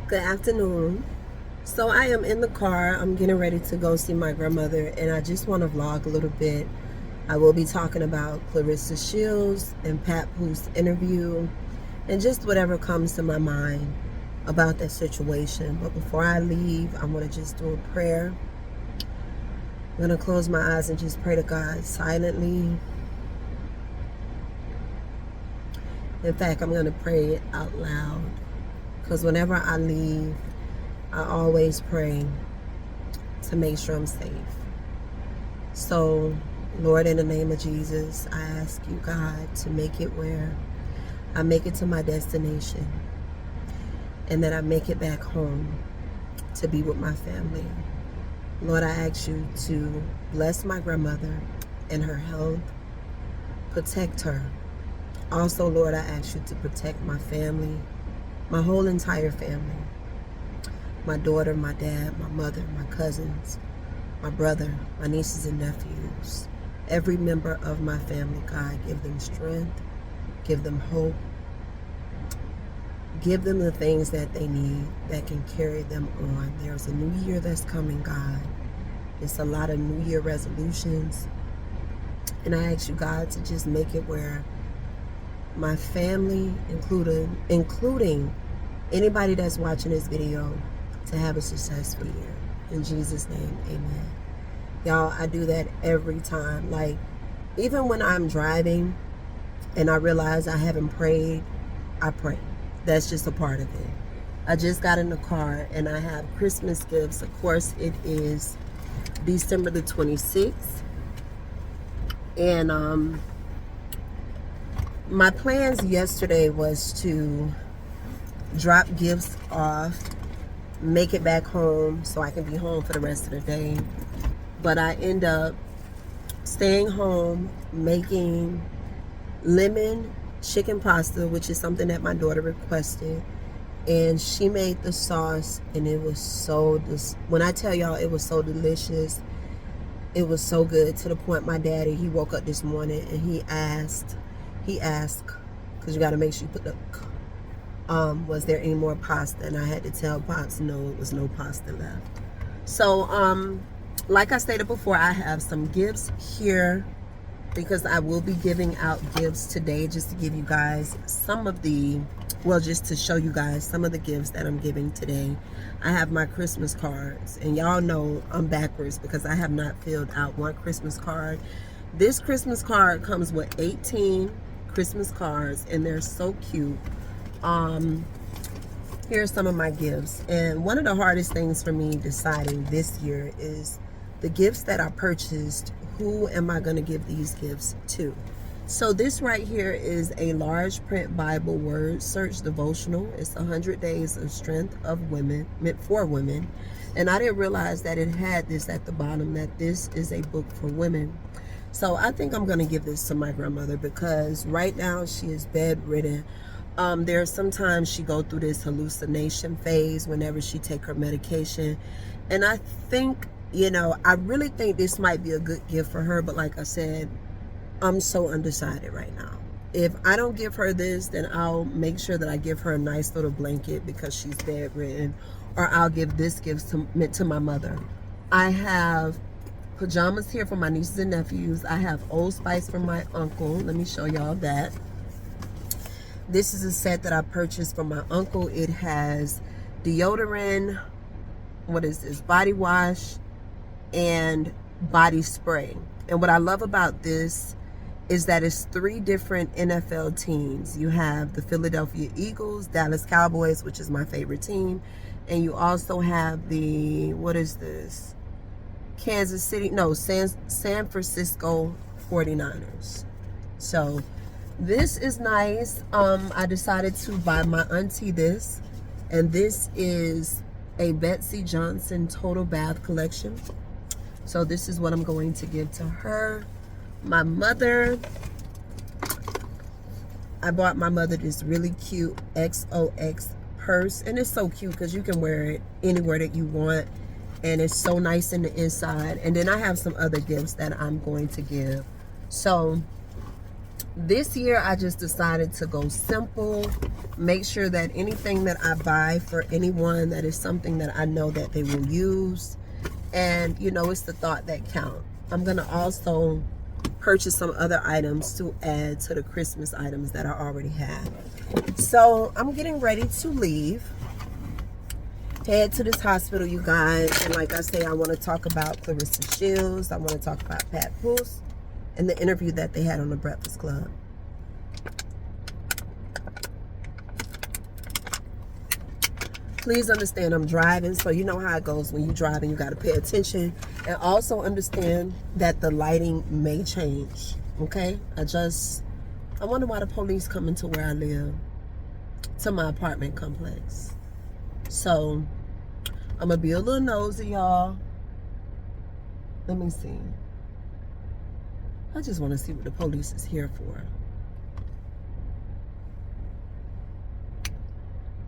Good afternoon. So I am in the car. I'm getting ready to go see my grandmother, and I just want to vlog a little bit. I will be talking about Clarissa Shields and Papoose interview and just whatever comes to my mind about that situation. But before I leave, I want to just do a prayer. I'm going to close my eyes and just pray to God silently. In fact, I'm going to pray it out loud because whenever I leave, I always pray to make sure I'm safe. So, Lord, in the name of Jesus, I ask you, God, to make it where I make it to my destination and that I make it back home to be with my family. Lord, I ask you to bless my grandmother and her health, protect her. Also, Lord, I ask you to protect my family, my whole entire family. My daughter, my dad, my mother, my cousins, my brother, my nieces and nephews, every member of my family, God, give them strength, give them hope, give them the things that they need that can carry them on. There's a new year that's coming, God. It's a lot of New Year resolutions. And I ask you, God, to just make it where my family, including anybody that's watching this video, to have a successful year. In Jesus' name, amen. Y'all, I do that every time. Like, even when I'm driving and I realize I haven't prayed, I pray. That's just a part of it. I just got in the car and I have Christmas gifts. Of course, it is December the 26th. And my plans yesterday was to drop gifts off, make it back home so I can be home for the rest of the day. But I end up staying home, making lemon chicken pasta, which is something that my daughter requested. And she made the sauce, and it was so, when I tell y'all it was so delicious, it was so good, to the point my daddy, he woke up this morning and he asked, because you got to make sure you put the, was there any more pasta? And I had to tell Pops, no, it was no pasta left. So, like I stated before, I have some gifts here because I will be giving out gifts today, just to give you guys some of the, well, just to show you guys some of the gifts that I'm giving today. I have my Christmas cards, and y'all know I'm backwards because I have not filled out one Christmas card. This Christmas card comes with 18 Christmas cards, and they're so cute. Here's some of my gifts. And one of the hardest things for me deciding this year is the gifts that I purchased. Who am I going to give these gifts to? So this right here is a large print Bible word search devotional. It's 100 Days of Strength of Women, meant for women. And I didn't realize that it had this at the bottom, that this is a book for women. So I think I'm going to give this to my grandmother because right now she is bedridden. There's sometimes she go through this hallucination phase whenever she take her medication. And I think, you know, I really think this might be a good gift for her. But like I said, I'm so undecided right now. If I don't give her this, then I'll make sure that I give her a nice little blanket because she's bedridden. Or I'll give this gift meant to my mother. I have pajamas here for my nieces and nephews. I have Old Spice from my uncle. Let me show y'all that. This is a set that I purchased from my uncle. It has deodorant, what is this, body wash, and body spray. And what I love about this is that it's 3 different NFL teams. You have the Philadelphia Eagles, Dallas Cowboys, which is my favorite team, and you also have the, what is this, San Francisco 49ers. So this is nice. I decided to buy my auntie this, and this is a Betsy Johnson Total Bath collection. So this is what I'm going to give to her. My mother, I bought my mother this really cute XOX purse, and it's so cute because you can wear it anywhere that you want, and it's so nice in the inside. And then I have some other gifts that I'm going to give. So This year, I just decided to go simple, make sure that anything that I buy for anyone, that is something that I know that they will use. And, you know, it's the thought that counts. I'm going to also purchase some other items to add to the Christmas items that I already have. So I'm getting ready to leave. Head to this hospital, you guys. And like I say, I want to talk about Clarissa Shields. I want to talk about Papoose and the interview that they had on the Breakfast Club. Please understand I'm driving, so you know how it goes when you're driving. You got to pay attention and also understand that the lighting may change. Okay? I wonder why the police coming to where I live, to my apartment complex. So I'm gonna be a little nosy, y'all. Let me see. I just want to see what the police is here for.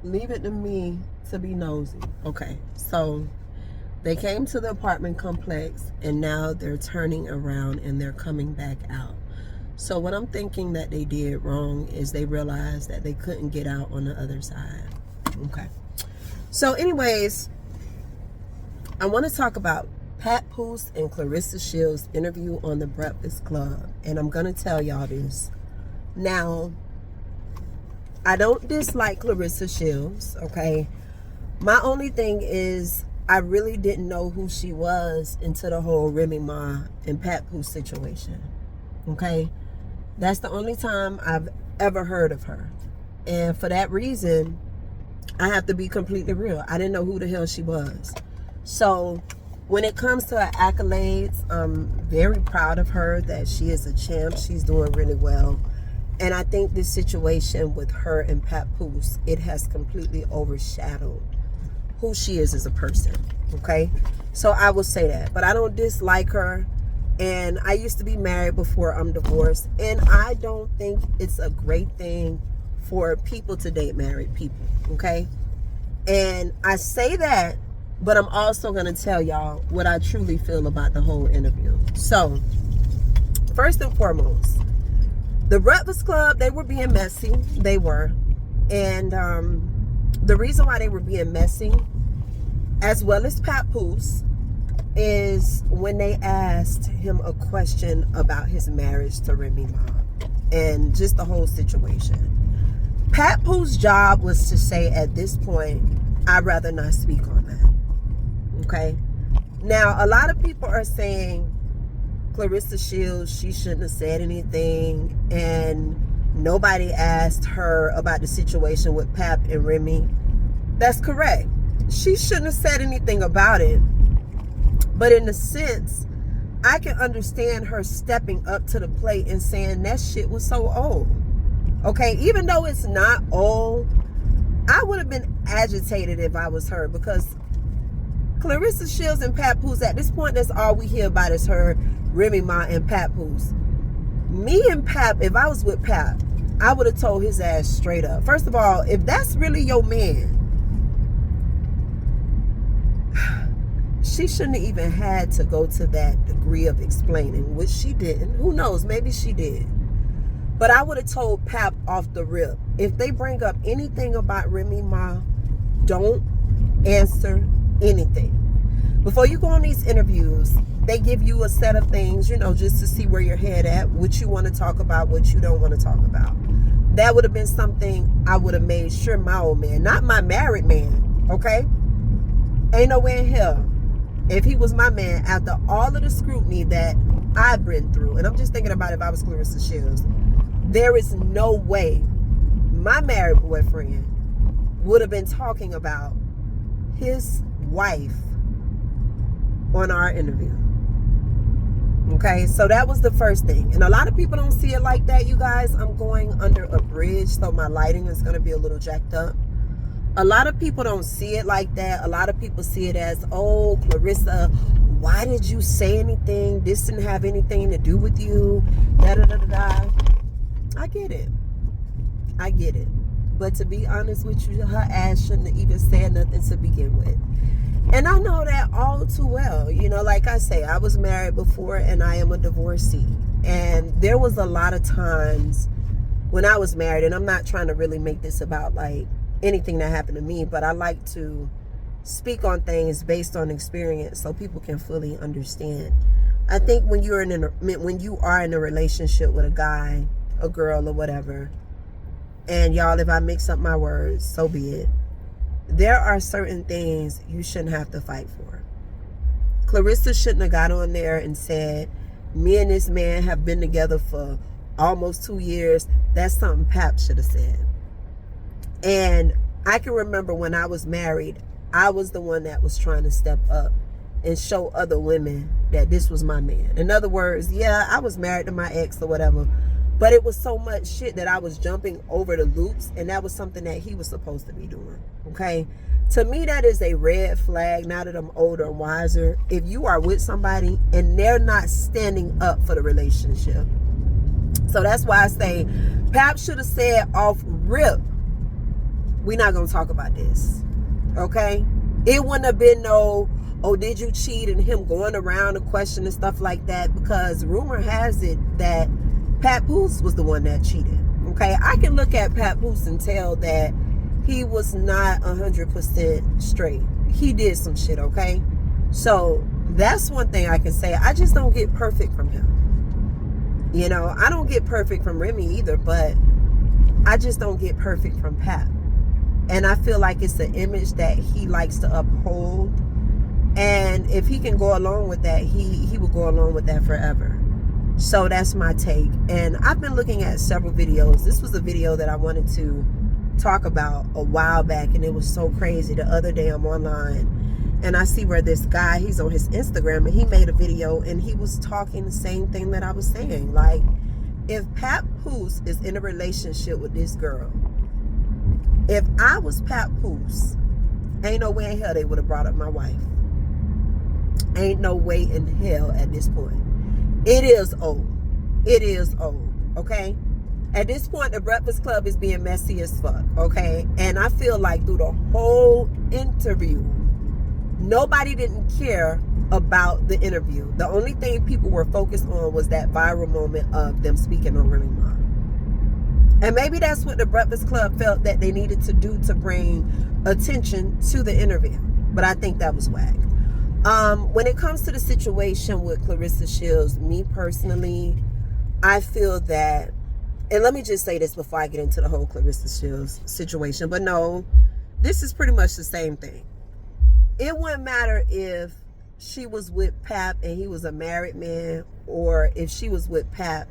Leave it to me to be nosy. Okay, so they came to the apartment complex and now they're turning around and they're coming back out. So what I'm thinking that they did wrong is they realized that they couldn't get out on the other side. Okay. So anyways, I want to talk about Papoose and Clarissa Shields' interview on the Breakfast Club. And I'm going to tell y'all this. Now, I don't dislike Clarissa Shields, okay? My only thing is I really didn't know who she was until the whole Remy Ma and Papoose situation, okay? That's the only time I've ever heard of her. And for that reason, I have to be completely real. I didn't know who the hell she was. So when it comes to her accolades, I'm very proud of her that she is a champ. She's doing really well. And I think this situation with her and Papoose, it has completely overshadowed who she is as a person, okay? So I will say that. But I don't dislike her. And I used to be married before I'm divorced. And I don't think it's a great thing for people to date married people, okay? And I say that, but I'm also going to tell y'all what I truly feel about the whole interview. So, first and foremost, the Breakfast Club, they were being messy. They were. And the reason why they were being messy, as well as Papoose, is when they asked him a question about his marriage to Remy Ma and just the whole situation. Papoose' job was to say at this point, I'd rather not speak on that. Okay? Now, a lot of people are saying Clarissa Shields, she shouldn't have said anything, and nobody asked her about the situation with Pap and Remy. That's correct. She shouldn't have said anything about it. But in a sense, I can understand her stepping up to the plate and saying that shit was so old. Okay, even though it's not old, I would have been agitated if I was her, because Clarissa Shields and Papoose, at this point, that's all we hear about is her, Remy Ma, and Papoose. Me and Pap, if I was with Pap, I would have told his ass straight up. First of all, if that's really your man, she shouldn't have even had to go to that degree of explaining, which she didn't. Who knows? Maybe she did. But I would have told Pap off the rip, if they bring up anything about Remy Ma, don't answer anything. Before you go on these interviews, they give you a set of things, you know, just to see where your head at, what you want to talk about, what you don't want to talk about. That would have been something I would have made sure my old man, not my married man, okay? Ain't no way in hell. If he was my man, after all of the scrutiny that I've been through, and I'm just thinking about if I was Clarissa Shields, there is no way my married boyfriend would have been talking about his wife on our interview. Okay, so that was the first thing. And a lot of people don't see it like that, you guys. I'm going under a bridge, so my lighting is going to be a little jacked up. A lot of people don't see it like that. A lot of people see it as, oh, Clarissa, why did you say anything? This didn't have anything to do with you. Da da da da da. I get it. I get it. But to be honest with you, her ass shouldn't have even said nothing to begin with. And I know that all too well. You know, like I say, I was married before and I am a divorcee. And there was a lot of times when I was married, and I'm not trying to really make this about like anything that happened to me, but I like to speak on things based on experience so people can fully understand. I think when you are in a relationship with a guy, a girl, or whatever, and y'all, if I mix up my words, so be it. There are certain things you shouldn't have to fight for. Clarissa shouldn't have got on there and said, me and this man have been together for almost 2 years. That's something Pap should have said. And I can remember when I was married, I was the one that was trying to step up and show other women that this was my man. In other words, yeah, I was married to my ex or whatever, but it was so much shit that I was jumping over the loops, and that was something that he was supposed to be doing, okay? To me, that is a red flag now that I'm older and wiser. If you are with somebody and they're not standing up for the relationship. So that's why I say, Pap should have said off rip, we're not going to talk about this, okay? It wouldn't have been no, oh, did you cheat, and him going around and question and stuff like that, because rumor has it that Papoose was the one that cheated, okay? I can look at Papoose and tell that he was not 100% straight. He did some shit, okay? So that's one thing I can say. I just don't get perfect from him. You know, I don't get perfect from Remy either, but I just don't get perfect from Pap. And I feel like it's an image that he likes to uphold. And if he can go along with that, he will go along with that forever. So that's my take. And I've been looking at several videos. This was a video that I wanted to talk about a while back, and it was so crazy. The other day I'm online and I see where this guy, he's on his Instagram, and he made a video and he was talking the same thing that I was saying. Like, if Papoose is in a relationship with this girl, if I was Papoose, ain't no way in hell they would have brought up my wife. Ain't no way in hell at this point. It is old. It is old, okay? At this point, the Breakfast Club is being messy as fuck, okay? And I feel like through the whole interview, nobody didn't care about the interview. The only thing people were focused on was that viral moment of them speaking on Remy Ma. And maybe that's what the Breakfast Club felt that they needed to do to bring attention to the interview. But I think that was whack. When it comes to the situation with Clarissa Shields, me personally, I feel that, and let me just say this before I get into the whole Clarissa Shields situation, but no, this is pretty much the same thing. It wouldn't matter if she was with Pap and he was a married man, or if she was with Pap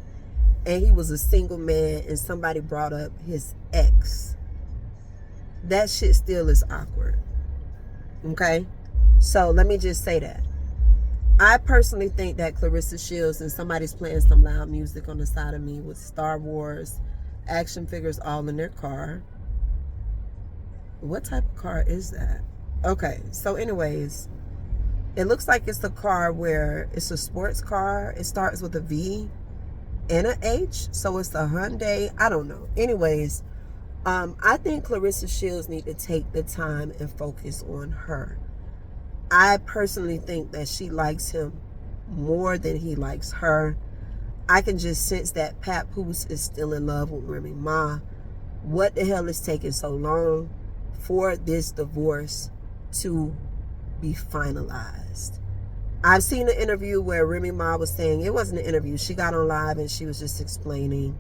and he was a single man and somebody brought up his ex. That shit still is awkward, okay? So let me just say that. I personally think that Clarissa Shields, and somebody's playing some loud music on the side of me with Star Wars action figures all in their car. What type of car is that? Okay, so anyways, it looks like it's a car where it's a sports car. It starts with a V and an H, so it's a Hyundai. I don't know. Anyways, I think Clarissa Shields need to take the time and focus on her. I personally think that she likes him more than he likes her. I can just sense that Papoose is still in love with Remy Ma. What the hell is taking so long for this divorce to be finalized? I've seen an interview where Remy Ma was saying, it wasn't an interview, she got on live and she was just explaining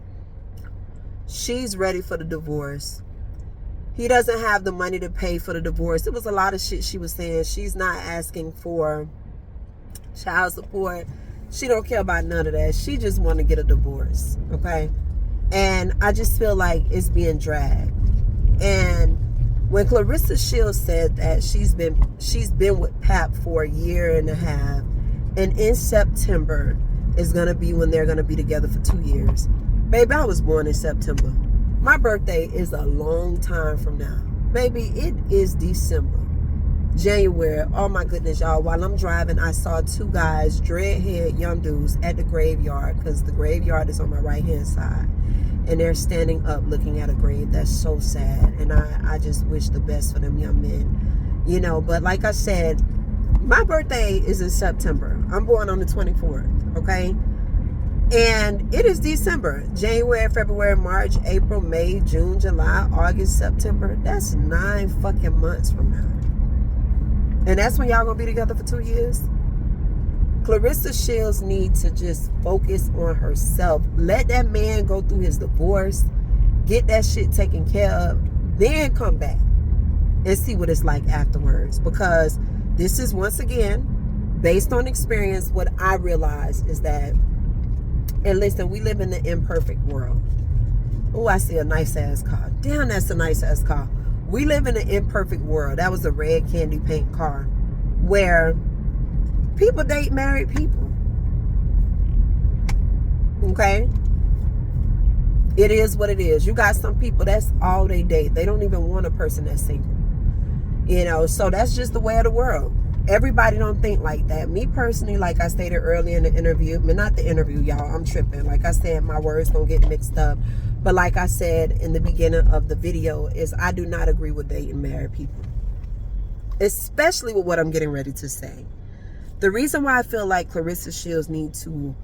she's ready for the divorce. He doesn't have the money to pay for the divorce. It was a lot of shit she was saying. She's not asking for child support. She don't care about none of that. She just want to get a divorce, okay? And I just feel like it's being dragged. And when Clarissa Shields said that she's been with Pap for a year and a half, and in September is gonna be when they're gonna be together for 2 years. Baby, I was born in September. My birthday is a long time from now. Baby, it is December. January. Oh my goodness, y'all. While I'm driving, I saw 2 guys, dreadhead young dudes, at the graveyard, because the graveyard is on my right hand side. And they're standing up looking at a grave. That's so sad. And I just wish the best for them young men. You know, but like I said, my birthday is in September. I'm born on the 24th, okay? And it is December. January, February, March, April, May, June, July, August, September. That's 9 fucking months from now. And that's when y'all gonna be together for 2 years? Clarissa Shields needs to just focus on herself. Let that man go through his divorce. Get that shit taken care of. Then come back and see what it's like afterwards. Because this is, once again, based on experience, what I realize is that, and listen, we live in the imperfect world. Oh, I see a nice ass car. Damn, that's a nice ass car. We live in an imperfect world. That was a red candy paint car where people date married people. Okay? It is what it is. You got some people, that's all they date. They don't even want a person that's single. You know, so that's just the way of the world. Everybody don't think like that. Me personally, like I stated earlier in the interview, I mean, not the interview, y'all, I'm tripping. Like I said, my words don't get mixed up. But like I said in the beginning of the video, is I do not agree with dating married people. Especially with what I'm getting ready to say. The reason why I feel like Clarissa Shields needs to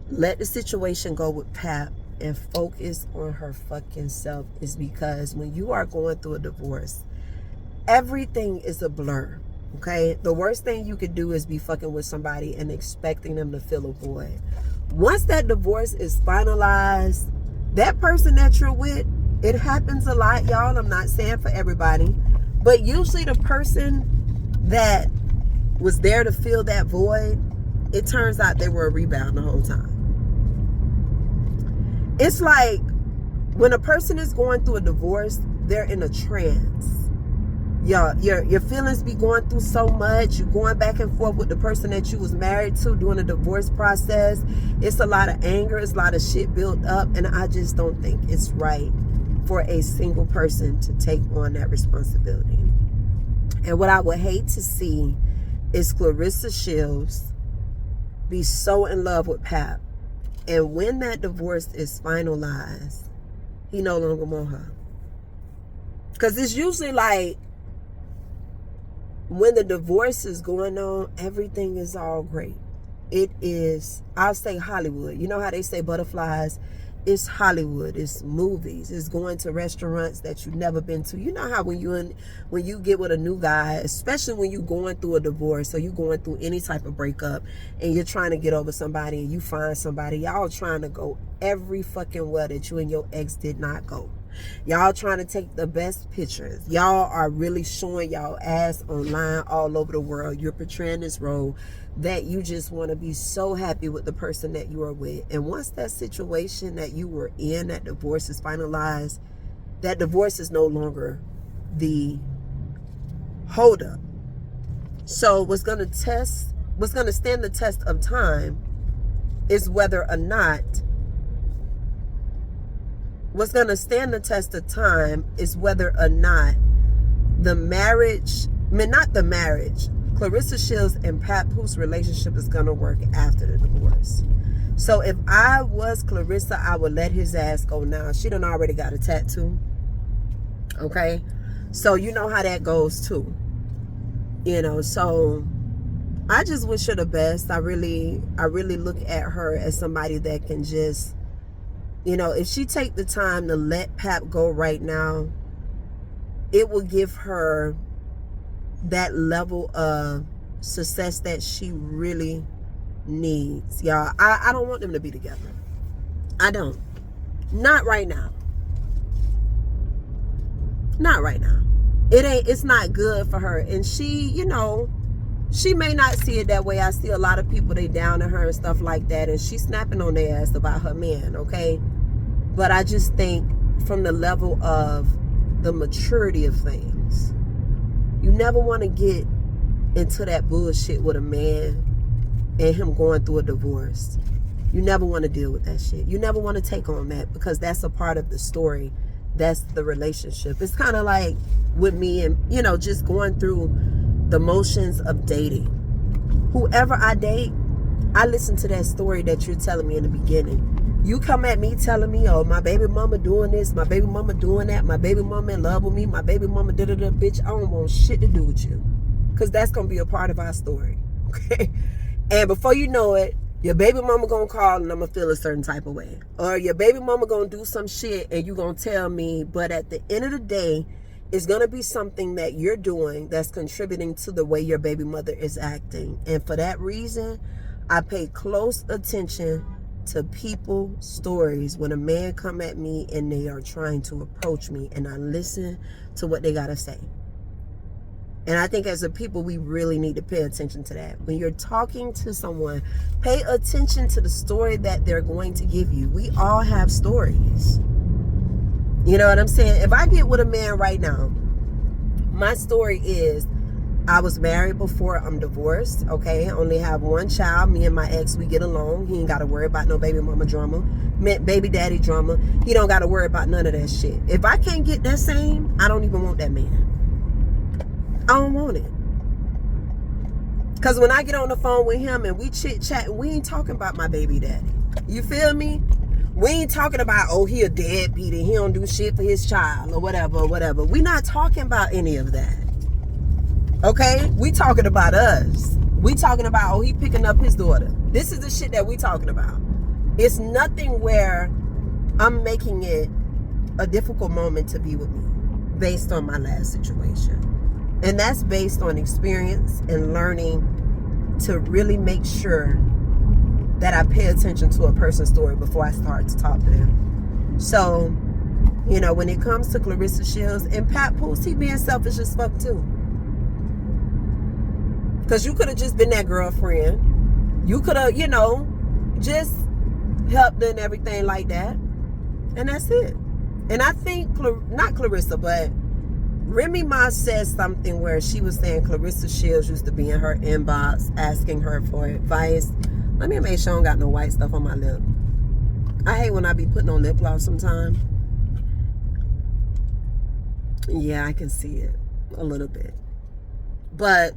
let the situation go with Pap and focus on her fucking self is because when you are going through a divorce, everything is a blur. Okay? The worst thing you could do is be fucking with somebody and expecting them to fill a void. Once that divorce is finalized, that person that you're with, it happens a lot, y'all. I'm not saying for everybody, but usually the person that was there to fill that void, it turns out they were a rebound the whole time. It's like when a person is going through a divorce, they're in a trance. Your feelings be going through so much. You're going back and forth with the person that you was married to during the divorce process. It's a lot of anger. It's a lot of shit built up. And I just don't think it's right for a single person to take on that responsibility. And what I would hate to see is Clarissa Shields be so in love with Pap. And when that divorce is finalized, he no longer want her. Because it's usually like, when the divorce is going on, everything is all great. It is, I'll say Hollywood. You know how they say butterflies? It's Hollywood. It's movies. It's going to restaurants that you've never been to. You know how when you get with a new guy, especially when you're going through a divorce or you're going through any type of breakup and you're trying to get over somebody and you find somebody, y'all trying to go every fucking well that you and your ex did not go. Y'all trying to take the best pictures. Y'all are really showing y'all ass online all over the world. You're portraying this role that you just want to be so happy with the person that you are with. And once that situation that you were in, that divorce is finalized, that divorce is no longer the holdup. So what's going to stand the test of time is whether or not the marriage, Clarissa Shields and Papoose relationship is going to work after the divorce. So if I was Clarissa, I would let his ass go now. She done already got a tattoo. Okay? So you know how that goes too. You know, so I just wish her the best. I really look at her as somebody that can just, you know, if she take the time to let Pap go right now, it will give her that level of success that she really needs. Y'all, I don't want them to be together. I don't. Not right now. Not right now. It's not good for her. And she, you know, she may not see it that way. I see a lot of people, they down to her and stuff like that. And she's snapping on their ass about her man, okay? But I just think from the level of the maturity of things, you never want to get into that bullshit with a man and him going through a divorce. You never want to deal with that shit. You never want to take on that because that's a part of the story. That's the relationship. It's kind of like with me and, you know, just going through the motions of dating. Whoever I date, I listen to that story that you're telling me in the beginning. You come at me telling me, oh, my baby mama doing this, my baby mama doing that, my baby mama in love with me, my baby mama da-da-da, bitch, I don't want shit to do with you. Because that's going to be a part of our story, okay? And before you know it, Your baby mama gonna call and I'm gonna feel a certain type of way. Or your baby mama gonna do some shit and you gonna tell me, but at the end of the day, it's gonna be something that you're doing that's contributing to the way your baby mother is acting. And for that reason, I pay close attention to people's stories when a man come at me and they are trying to approach me, and I listen to what they gotta say. And I think as a people, we really need to pay attention to that. When you're talking to someone, pay attention to the story that they're going to give you. We all have stories. You know what I'm saying? If I get with a man right now, my story is I was married before, I'm divorced, okay? I only have one child. Me and my ex, we get along. He ain't got to worry about no baby mama drama, baby daddy drama. He don't got to worry about none of that shit. If I can't get that same, I don't even want that man. I don't want it. Because when I get on the phone with him and we chit-chat, we ain't talking about my baby daddy. You feel me? We ain't talking about, oh, he a deadbeat and he don't do shit for his child or whatever, whatever. We not talking about any of that. Okay? We talking about us. We talking about, oh, he picking up his daughter. This is the shit that we talking about. It's nothing where I'm making it a difficult moment to be with me based on my last situation. And that's based on experience and learning to really make sure that I pay attention to a person's story before I start to talk to them. So, you know, when it comes to Clarissa Shields and Papoose, he being selfish as fuck too. Because you could have just been that girlfriend. You could have, you know, just helped her and everything like that. And that's it. And I think, not Clarissa, but Remy Ma said something where she was saying Clarissa Shields used to be in her inbox asking her for advice. Let me make sure I don't got no white stuff on my lip. I hate when I be putting on lip gloss sometimes. Yeah, I can see it a little bit. But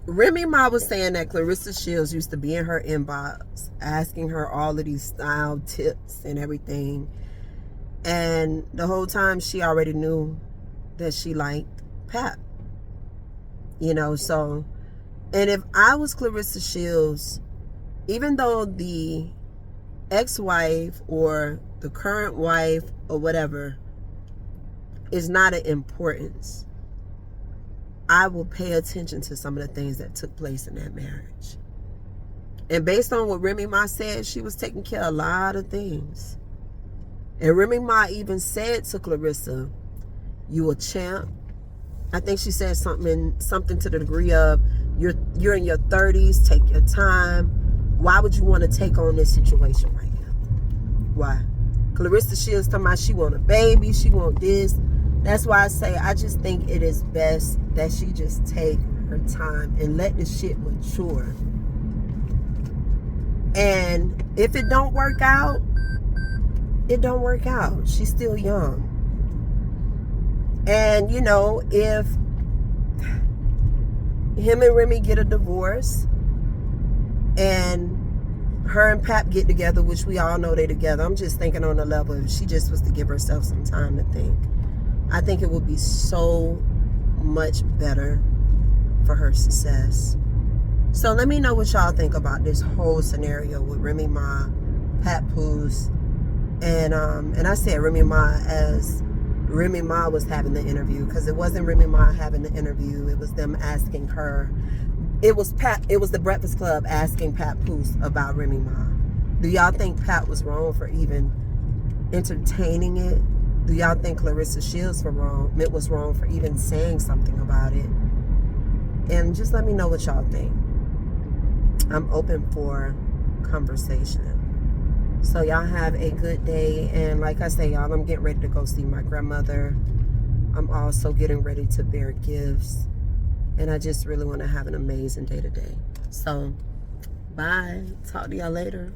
Remy Ma was saying that Clarissa Shields used to be in her inbox asking her all of these style tips and everything. And the whole time she already knew that she liked Pap. You know, so, and if I was Clarissa Shields, even though the ex-wife or the current wife or whatever is not of importance, I will pay attention to some of the things that took place in that marriage. And based on what Remy Ma said, she was taking care of a lot of things. And Remy Ma even said to Clarissa, you a champ. I think she said something to the degree of, you're in your 30s, take your time. Why would you want to take on this situation right now? Why? Clarissa Shields talking about she want a baby, she want this. That's why I say I just think it is best that she just take her time and let the shit mature. And if it don't work out, it don't work out. She's still young. And, you know, if him and Remy get a divorce and her and Pap get together, which we all know they together, I'm just thinking on the level, if she just was to give herself some time to think, I think it would be so much better for her success. So let me know what y'all think about this whole scenario with Remy Ma, Papoose, and I said Remy Ma as Remy Ma was having the interview, because it wasn't Remy Ma having the interview. It was them asking her. It was the Breakfast Club asking Papoose about Remy Ma. Do y'all think Pat was wrong for even entertaining it? Do y'all think Clarissa Shields was wrong for even saying something about it? And just let me know what y'all think. I'm open for conversation. So y'all have a good day. And like I say, y'all, I'm getting ready to go see my grandmother. I'm also getting ready to bear gifts. And I just really want to have an amazing day today. So, bye. Talk to y'all later.